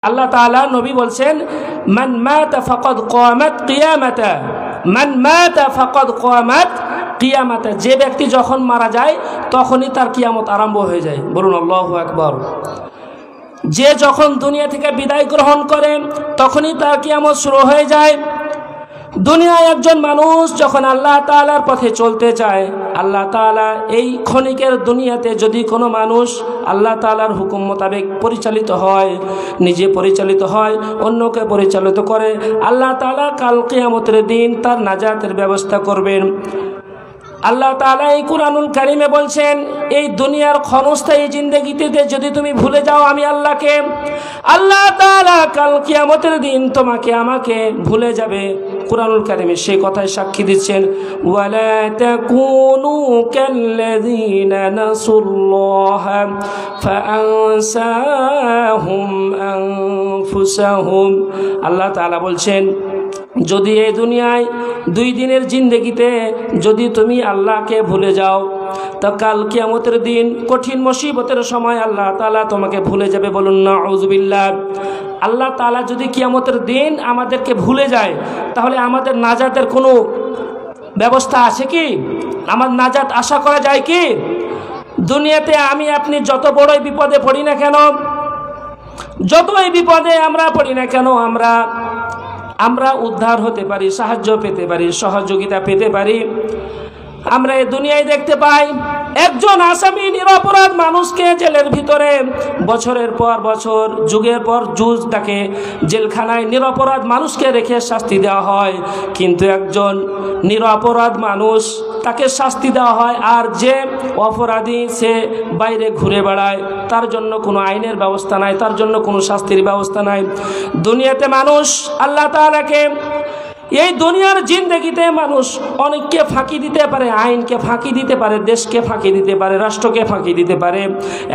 আল্লাহ তাআলা নবী বলছেন মান মাতা ফাকাদ কিয়ামাত কিয়ামাতা, মান মাতা ফাকাদ কিয়ামাত কিয়ামাতা। যে ব্যক্তি যখন মারা যায় তখনই তার কিয়ামত আরম্ভ হয়ে যায়। বলুন আল্লাহু আকবার। যে যখন দুনিয়া থেকে বিদায় গ্রহণ করে তখনই তার কিয়ামত শুরু হয়ে যায়। দুনিয়ায় একজন মানুষ যখন আল্লাহ তাআলার পথে চলতে চায়, আল্লাহ তাআলা এই ক্ষণিকের দুনিয়াতে যদি কোনো মানুষ আল্লাহ তাআলার হুকুম মোতাবেক পরিচালিত হয়, নিজে পরিচালিত হয়, অন্যকে পরিচালিত করে, আল্লাহ তাআলা কাল কিয়ামতের দিন তার নাজাতের ব্যবস্থা করবেন। আল্লাহ তাআলা এই কুরআনুল কারীমে বলছেন, এই দুনিয়ার ক্ষণস্থায়ী জিন্দেগিতে যদি তুমি ভুলে যাও আমি আল্লাহকে, আল্লাহ তাআলা কাল কিয়ামতের দিন তোমাকে আমাকে ভুলে যাবে। কুরআনুল কারীমে সেই কথাই সাক্ষী দিচ্ছেন, ওয়ালা তাকুনু কাল্লাযীনা নাসুল্লাহা ফাআনসাহুম আনফুসাহুম। আল্লাহ তাআলা বলছেন, যদি এই দুনিয়ায় 2 দিনের জিন্দেগিতে যদি তুমি আল্লাহকে ভুলে যাও, তা কাল কিয়ামতের দিন কঠিন মুসিবতের সময় আল্লাহ তাআলা তোমাকে ভুলে যাবে। বলুন নাউযুবিল্লাহ। আল্লাহ তাআলা যদি কিয়ামতের দিন আমাদেরকে ভুলে যায়, তাহলে আমাদের নাজাতের কোনো ব্যবস্থা আছে কি? আমার নাজাত আশা করা যায় কি? দুনিয়াতে আমি আপনি যত বড়ই বিপদে পড়ি না কেন, যতই বিপদে আমরা পড়ি না কেন, আমরা উদ্ধার হতে পারি, সাহায্য পেতে পারি, সহযোগিতা পেতে পারি। আমরা এই দুনিয়ায় দেখতে পাই একজন আসামি নিরপরাধ মানুষকে জেলের ভিতরে বছরের পর বছর, যুগের পর যুগ তাকে জেলখানায় নিরপরাধ মানুষকে রেখে শাস্তি দেওয়া হয়, কিন্তু একজন নিরপরাধ মানুষ তাকে শাস্তি দেওয়া হয়, আর যে অপরাধী সে বাইরে ঘুরে বেড়ায়, তার জন্য কোনো আইনের ব্যবস্থা নাই, তার জন্য কোনো শাস্তির ব্যবস্থা নাই। দুনিয়াতে মানুষ আল্লাহ তাআলাকে, এই দুনিয়ার জিন্দেগিতে মানুষ অনেককে ফাঁকি দিতে পারে, আইনকে ফাঁকি দিতে পারে, দেশকে ফাঁকি দিতে পারে, রাষ্ট্রকে ফাঁকি দিতে পারে।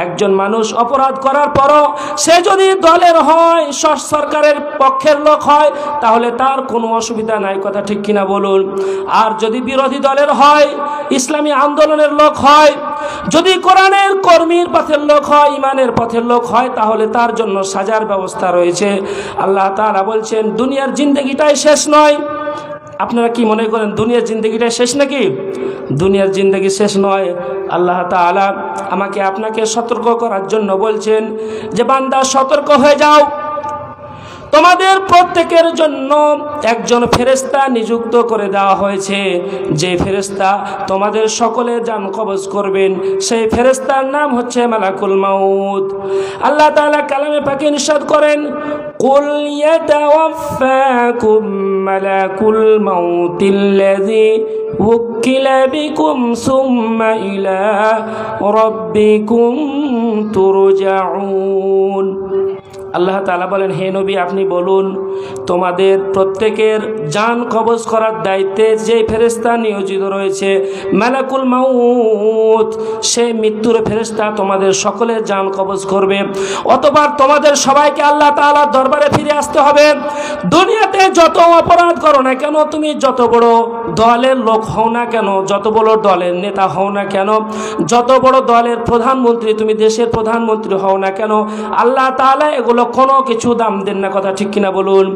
একজন মানুষ অপরাধ করার পরও সে যদি দলের হয়, সরকারের পক্ষের লোক হয়, তাহলে তার কোনো অসুবিধা নাই, কথা ঠিক কিনা বলুন। আর যদি বিরোধী দলের হয়, ইসলামী আন্দোলনের লোক হয়, যদি কোরআনের কর্মীর পথের লোক হয়, ইমানের পথের লোক হয়, তাহলে তার জন্য সাজার ব্যবস্থা রয়েছে। আল্লাহ তাআলা বলছেন, দুনিয়ার জিন্দেগিটাই শেষ নয়। আপনারা কি মনে করেন দুনিয়ার জিন্দেগিটাই শেষ নাকি? দুনিয়ার জিন্দেগি শেষ নয়। আল্লাহ তাআলা আমাকে আপনাকে সতর্ক করার জন্য বলছেন যে, বান্দা সতর্ক হয়ে যাও, তোমাদের প্রত্যেকের জন্য একজন ফেরেশতা নিযুক্ত করে দেওয়া হয়েছে, যে ফেরেশতা তোমাদের সকলের জান কবজ করবেন। সেই ফেরেশতার নাম হচ্ছে মালাকুল মাউত। আল্লাহ তাআলা কালামে পাকে ইরশাদ করেন, কুল ইয়াতাওয়াফাকুম মালাকুল মাউতিল্লাযী উকিলা বিকুম সুম্মা ইলা রাব্বিকুম তুরজাউন। আল্লাহ তাআলা বলেন, হে নবী আপনি বলুন, তোমাদের প্রত্যেকের জান কবজ করার দায়িত্বে যে ফেরেশতা নিয়োজিত রয়েছে মালাকুল মাউত, সে মৃত্যুর ফেরেশতা তোমাদের সকলের জান কবজ করবে। অতঃপর তোমাদের সবাইকে আল্লাহ তাআলার দরবারে ফিরে আসতে হবে। দুনিয়াতে যত অপরাধ করো না কেন, তুমি যত বড় দলের লোক হও না কেন, যত বড় দলের নেতা হও না কেন, যত বড় দলের প্রধানমন্ত্রী, তুমি দেশের প্রধানমন্ত্রী হও না কেন, আল্লাহ তাআলা এগুলো কোনো কিছু দাম দেন না, কথা ঠিক কিনা বলুন।